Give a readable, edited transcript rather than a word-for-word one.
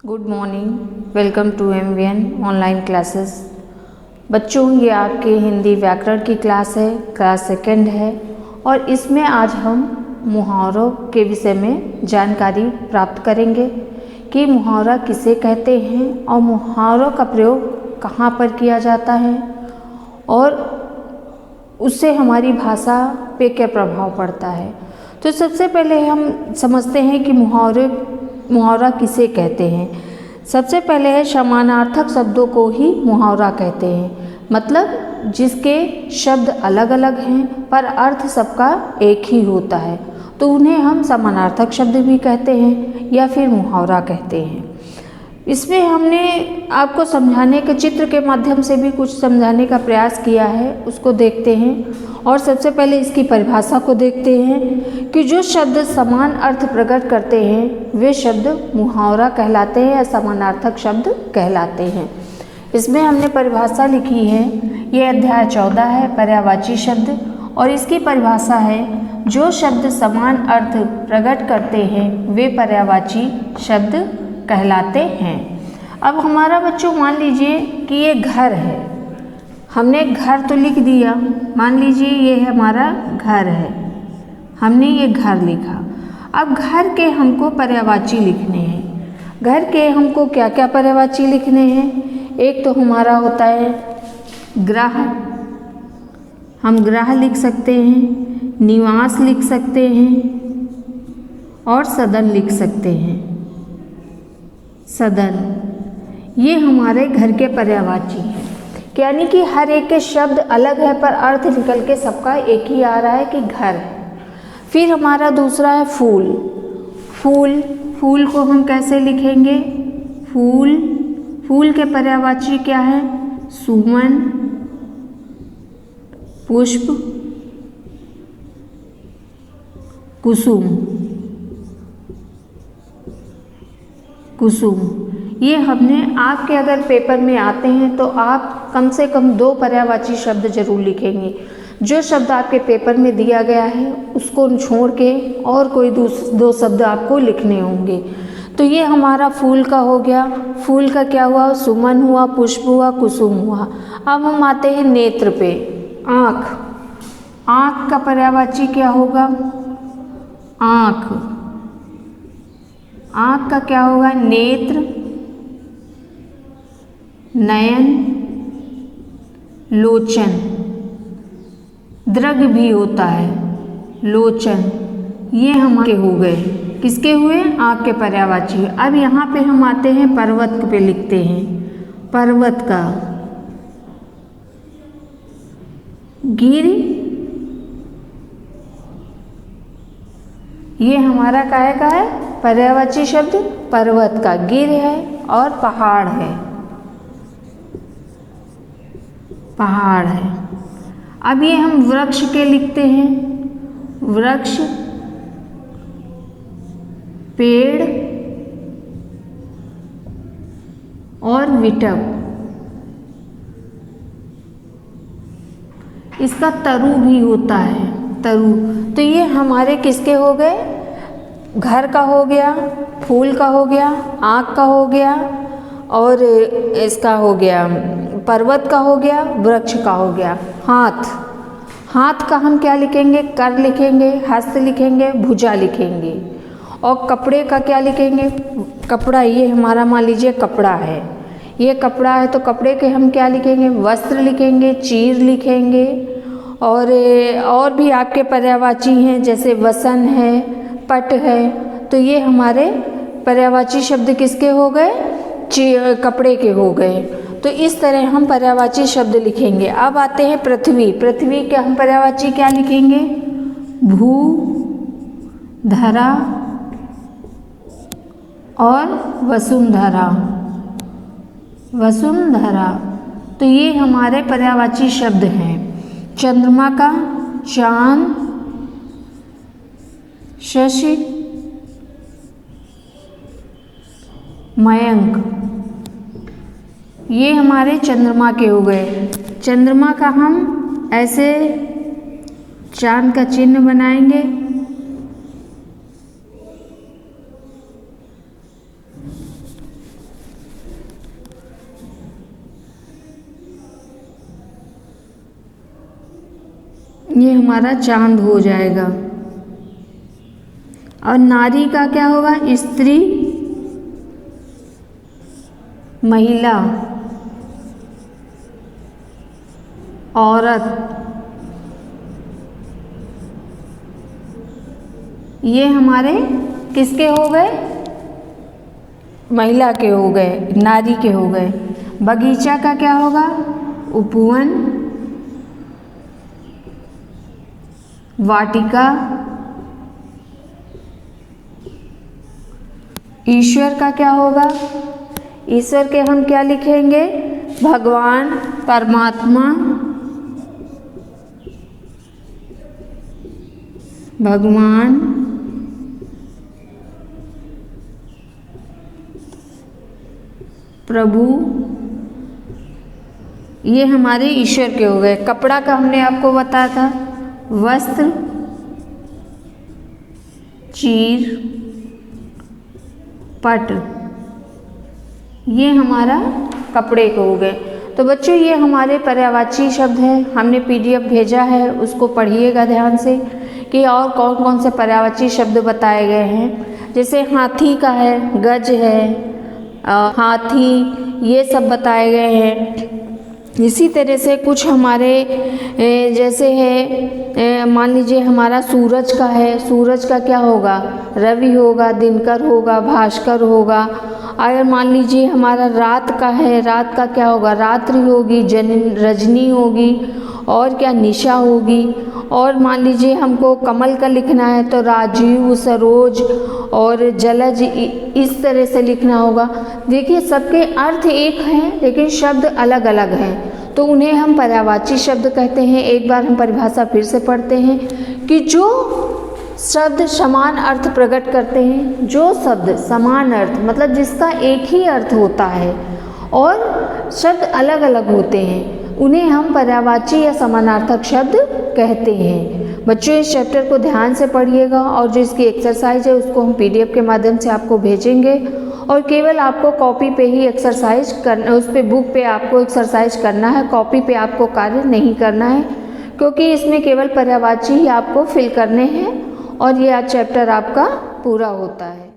Good morning, welcome to MVN online classes. बच्चों, ये आपके हिंदी व्याकरण की क्लास है, क्लास सेकंड है और इसमें आज हम मुहावरों के विषय में जानकारी प्राप्त करेंगे कि मुहावरा किसे कहते हैं और मुहावरों का प्रयोग कहाँ पर किया जाता है और उससे हमारी भाषा पे क्या प्रभाव पड़ता है। तो सबसे पहले हम समझते हैं कि मुहावरा किसे कहते हैं। सबसे पहले है समानार्थक शब्दों को ही मुहावरा कहते हैं, मतलब जिसके शब्द अलग अलग हैं पर अर्थ सबका एक ही होता है, तो उन्हें हम समानार्थक शब्द भी कहते हैं या फिर मुहावरा कहते हैं। इसमें हमने आपको समझाने के चित्र के माध्यम से भी कुछ समझाने का प्रयास किया है, उसको देखते हैं। और सबसे पहले इसकी परिभाषा को देखते हैं कि जो शब्द समान अर्थ प्रकट करते हैं वे शब्द मुहावरा कहलाते हैं या समानार्थक शब्द कहलाते हैं। इसमें हमने परिभाषा लिखी है, ये अध्याय 14 है, पर्यायवाची शब्द, और इसकी परिभाषा है जो शब्द समान अर्थ प्रकट करते हैं वे पर्यायवाची शब्द कहलाते हैं। अब हमारा बच्चों मान लीजिए कि ये घर है, हमने घर तो लिख दिया, मान लीजिए ये हमारा घर है, हमने ये घर लिखा। अब घर के हमको पर्यायवाची लिखने हैं। घर के हमको क्या क्या पर्यायवाची लिखने हैं? एक तो हमारा होता है गृह, हम गृह लिख सकते हैं, निवास लिख सकते हैं और सदन लिख सकते हैं। सदन, ये हमारे घर के पर्यायवाची हैं, यानी कि हर एक के शब्द अलग है पर अर्थ निकल के सबका एक ही आ रहा है कि घर है। फिर हमारा दूसरा है फूल। फूल, फूल को हम कैसे लिखेंगे? फूल, फूल के पर्यायवाची क्या है? सुमन, पुष्प, कुसुम। कुसुम, ये हमने आपके अगर पेपर में आते हैं तो आप कम से कम 2 पर्यायवाची शब्द जरूर लिखेंगे। जो शब्द आपके पेपर में दिया गया है उसको छोड़ के और कोई 2 शब्द आपको लिखने होंगे। तो ये हमारा फूल का हो गया। फूल का क्या हुआ? सुमन हुआ, पुष्प हुआ, कुसुम हुआ। अब हम आते हैं नेत्र पे। आँख, आँख का पर्यायवाची क्या होगा? आँख, आँख का क्या होगा? नेत्र, नयन, लोचन। दृग भी होता है, लोचन। ये हमारे हो गए, किसके हुए? आँख के पर्यायवाची। अब यहाँ पे हम आते हैं पर्वत पे लिखते हैं। पर्वत का गिर, ये हमारा काहे का है? पर्यायवाची शब्द पर्वत का। गिर है और पहाड़ है, पहाड़ है। अब ये हम वृक्ष के लिखते हैं। वृक्ष, पेड़ और विटप। इसका तरु भी होता है, तरु। तो ये हमारे किसके हो गए? घर का हो गया, फूल का हो गया, आँख का हो गया और इसका हो गया पर्वत का हो गया, वृक्ष का हो गया। हाथ, हाथ का हम क्या लिखेंगे? कर लिखेंगे, हस्त लिखेंगे, भुजा लिखेंगे। और कपड़े का क्या लिखेंगे? कपड़ा, ये हमारा मान लीजिए कपड़ा है, ये कपड़ा है तो कपड़े के हम क्या लिखेंगे? वस्त्र लिखेंगे, चीर लिखेंगे। और भी आपके पर्यायवाची हैं जैसे वसन है, पट है। तो ये हमारे पर्यायवाची शब्द किसके हो गए? कपड़े के हो गए। तो इस तरह हम पर्यायवाची शब्द लिखेंगे। अब आते हैं पृथ्वी। पृथ्वी के हम पर्यायवाची क्या लिखेंगे? भू, धरा और वसुंधरा। वसुंधरा, तो ये हमारे पर्यायवाची शब्द हैं। चंद्रमा का चांद, शशि, मयंक, ये हमारे चंद्रमा के हो गए। चंद्रमा का हम ऐसे चांद का चिन्ह बनाएंगे, ये हमारा चांद हो जाएगा। और नारी का क्या होगा? स्त्री, महिला, औरत। ये हमारे किसके हो गए? महिला के हो गए, नारी के हो गए। बगीचा का क्या होगा? उपवन, वाटिका। ईश्वर का क्या होगा? ईश्वर के हम क्या लिखेंगे? भगवान, परमात्मा, भगवान, प्रभु। ये हमारे ईश्वर के हो गए। कपड़ा का हमने आपको बताया था, वस्त्र, चीर, पट। ये हमारा कपड़े के हो गए। तो बच्चों ये हमारे पर्यायवाची शब्द हैं। हमने पीडीएफ भेजा है, उसको पढ़िएगा ध्यान से कि और कौन कौन से पर्यायवाची शब्द बताए गए हैं। जैसे हाथी का है, गज है, हाथी, ये सब बताए गए हैं। इसी तरह से कुछ हमारे जैसे है, मान लीजिए हमारा सूरज का है। सूरज का क्या होगा? रवि होगा, दिनकर होगा, भास्कर होगा। अगर मान लीजिए हमारा रात का है, रात का क्या होगा? रात्रि होगी, रजनी होगी, और क्या? निशा होगी। और मान लीजिए हमको कमल का लिखना है तो राजीव, सरोज और जलज, इस तरह से लिखना होगा। देखिए सबके अर्थ एक हैं लेकिन शब्द अलग अलग हैं, तो उन्हें हम पर्यायवाची शब्द कहते हैं। एक बार हम परिभाषा फिर से पढ़ते हैं कि जो शब्द समान अर्थ प्रकट करते हैं। जो शब्द समान अर्थ मतलब जिसका एक ही अर्थ होता है और शब्द अलग अलग होते हैं, उन्हें हम पर्यायवाची या समानार्थक शब्द कहते हैं। बच्चों इस चैप्टर को ध्यान से पढ़िएगा और जो इसकी एक्सरसाइज है उसको हम पीडीएफ के माध्यम से आपको भेजेंगे और केवल आपको कॉपी पे ही एक्सरसाइज करना, उस पे बुक पे आपको एक्सरसाइज करना है। कॉपी पे आपको कार्य नहीं करना है क्योंकि इसमें केवल पर्यायवाची ही आपको फिल करने हैं और ये आज चैप्टर आपका पूरा होता है।